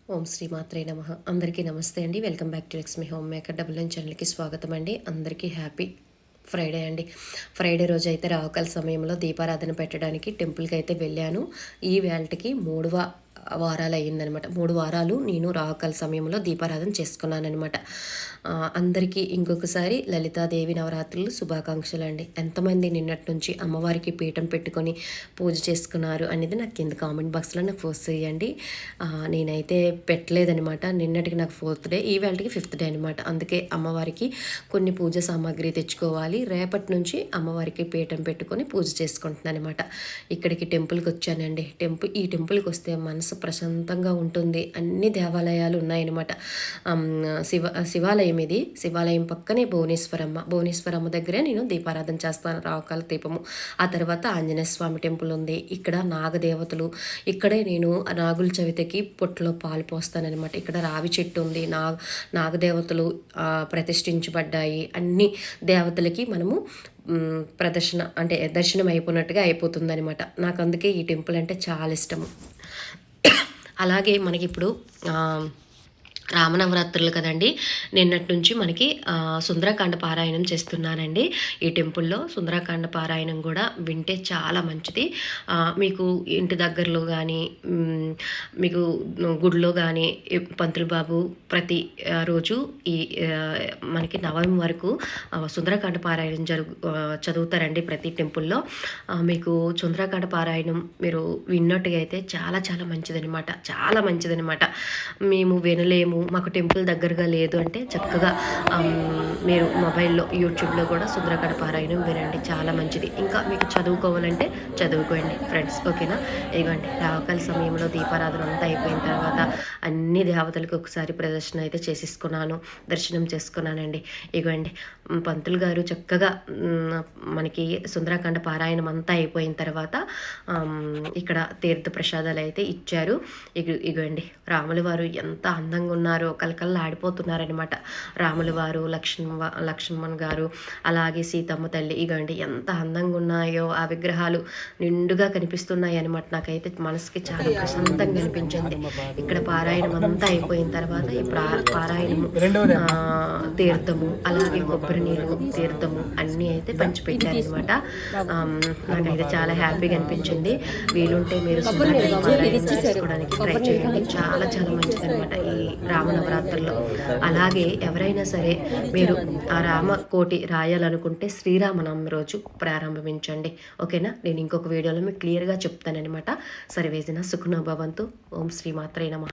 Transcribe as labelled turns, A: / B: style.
A: ఓం శ్రీ మాత్రే నమః. అందరికీ నమస్తే అండి. Welcome back to Lakshmi home maker double nine ఛానల్కి స్వాగతం అండి. అందరికీ హ్యాపీ ఫ్రైడే అండి. ఫ్రైడే రోజు అయితే రావుకాల సమయంలో దీపారాధన పెట్టడానికి టెంపుల్కి అయితే వెళ్ళాను. ఈ వేళటికి మూడవ వారాలు అయ్యిందనమాట. 3 వారాలు నేను రావుకాల సమయంలో దీపారాధన చేసుకున్నానమాట. అందరికీ ఇంకొకసారి లలితాదేవి నవరాత్రులు శుభాకాంక్షలు అండి. ఎంతమంది నిన్నటి నుంచి అమ్మవారికి పీఠం పెట్టుకొని పూజ చేసుకున్నారు అనేది నాకు కింద కామెంట్ బాక్స్లో నాకు పోస్ట్ చేయండి. నేనైతే పెట్టలేదనమాట. నిన్నటికి నాకు 4th డే, ఈ వేళకి 5th డే అనమాట. అందుకే అమ్మవారికి కొన్ని పూజ సామాగ్రి తెచ్చుకోవాలి. రేపటి నుంచి అమ్మవారికి పీఠం పెట్టుకొని పూజ చేసుకుంటున్నాను అనమాట. ఇక్కడికి టెంపుల్కి వచ్చానండి. ఈ టెంపుల్కి వస్తే మనసు ప్రశాంతంగా ఉంటుంది. అన్ని దేవాలయాలు ఉన్నాయన్నమాట. శివాలయం ఇది. శివాలయం పక్కనే భువనేశ్వరమ్మ దగ్గరే నేను దీపారాధన చేస్తాను, రావుకాల దీపము. ఆ తర్వాత ఆంజనేయ స్వామి టెంపుల్ ఉంది. ఇక్కడ నాగదేవతలు, ఇక్కడే నేను నాగుల చవితికి పొట్టులో పాలు పోస్తానన్నమాట. ఇక్కడ రావి చెట్టు ఉంది. నాగదేవతలు ప్రతిష్ఠించబడ్డాయి. అన్ని దేవతలకి మనము దర్శనం అయిపోయినట్టుగా అయిపోతుందనమాట. నాకు అందుకే ఈ టెంపుల్ అంటే చాలా ఇష్టము. అలాగే మనకి ఇప్పుడు రామనవరాత్రులు కదండి. నిన్నటి నుంచి మనకి సుందరకాండ పారాయణం చేస్తున్నానండి. ఈ టెంపుల్లో సుందరకాండ పారాయణం కూడా వింటే చాలా మంచిది. మీకు ఇంటి దగ్గరలో కానీ మీకు గుడిలో కానీ పంతులు బాబు ప్రతి రోజు ఈ మనకి నవమి వరకు సుందరకాండ పారాయణం చదువుతారండి ప్రతి టెంపుల్లో. మీకు సుందరకాండ పారాయణం మీరు విన్నట్టుగా అయితే చాలా చాలా మంచిదనమాట. చాలా మంచిదనమాట. మేము వినలేము, మాకు టెంపుల్ దగ్గరగా లేదు అంటే చక్కగా మీరు మొబైల్లో యూట్యూబ్లో కూడా సుందరకాండ పారాయణం వినండి, చాలా మంచిది. ఇంకా మీకు చదువుకోవాలంటే చదువుకోండి ఫ్రెండ్స్, ఓకేనా. ఇదిగోండి రావుకాల సమయంలో దీపారాధన అంతా అయిపోయిన తర్వాత అన్ని దేవతలకు ఒకసారి ప్రదర్శన అయితే దర్శనం చేసుకున్నానండి. ఇదిగోండి పంతులు గారు చక్కగా మనకి సుందరకాండ పారాయణం అంతా అయిపోయిన తర్వాత ఇక్కడ తీర్థ ప్రసాదాలు అయితే ఇచ్చారు. ఇగోండి రాముల వారు ఎంత అందంగా ఉన్నారో, కలకల్లా ఆడిపోతున్నారనమాట. రాముల వారు, లక్ష్మణ్ గారు, అలాగే సీతమ్మ తల్లి, ఇగోండి ఎంత అందంగా ఉన్నాయో ఆ విగ్రహాలు నిండుగా కనిపిస్తున్నాయి అనమాట. నాకైతే మనసుకి చాలా ప్రశాంతంగా అనిపించింది. ఇక్కడ పారాయణం అంతా అయిపోయిన తర్వాత ఈ పారాయణము తీర్థము, అలాగే కొబ్బరి నీరు తీర్థము అన్నీ అయితే పంచిపెట్టారనమాట. నాకైతే చాలా హ్యాపీగా అనిపించింది. వీలుంటే మీరు పారాయణం చేసుకోవడానికి ట్రై చేయండి. చాలా చాలా మంచిది అనమాట ఈ రామనవరాత్రుల్లో. అలాగే ఎవరైనా సరే మీరు ఆ రామకోటి రాయాలనుకుంటే శ్రీరామనవమి రోజు ప్రారంభించండి, ఓకేనా. నేను ఇంకొక వీడియోలో మీకు క్లియర్గా చెప్తానమాట. సర్వేజన సుఖనో భవంతు. ఓం శ్రీ మాత్రే నమః.